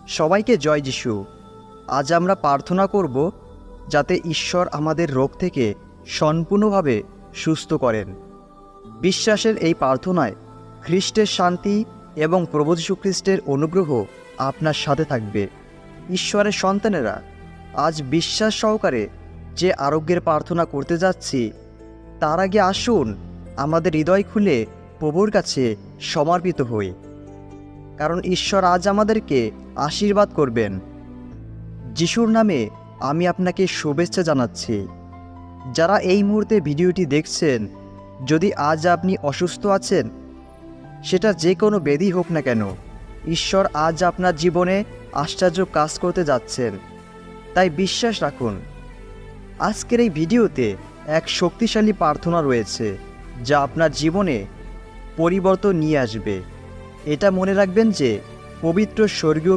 সবাইকে জয় যিশু। আজ আমরা প্রার্থনা করব যাতে ঈশ্বর আমাদের রোগ থেকে সম্পূর্ণভাবে সুস্থ করেন। বিশ্বাসের এই প্রার্থনায় খ্রিস্টের শান্তি এবং প্রভু যীশু খ্রিস্টের অনুগ্রহ আপনার সাথে থাকবে। ঈশ্বরের সন্তানেরা, আজ বিশ্বাস সহকারে যে আরোগ্যের প্রার্থনা করতে যাচ্ছি, তার আগে আসুন আমাদের হৃদয় খুলে প্রভুর কাছে সমর্পিত হই, কারণ ঈশ্বর আজ আমাদেরকে আশীর্বাদ করবেন। যিশুর নামে আমি আপনাকে শুভেচ্ছা জানাচ্ছি। যারা এই মুহূর্তে ভিডিওটি দেখছেন, যদি আজ আপনি অসুস্থ আছেন, সেটা যে কোনো ব্যাধি হোক না কেন, ঈশ্বর আজ আপনার জীবনে আশ্চর্য কাজ করতে যাচ্ছেন। তাই বিশ্বাস রাখুন। আজকের এই ভিডিওতে এক শক্তিশালী প্রার্থনা রয়েছে যা আপনার জীবনে পরিবর্তন নিয়ে আসবে। এটা মনে রাখবেন যে পবিত্র স্বর্গীয়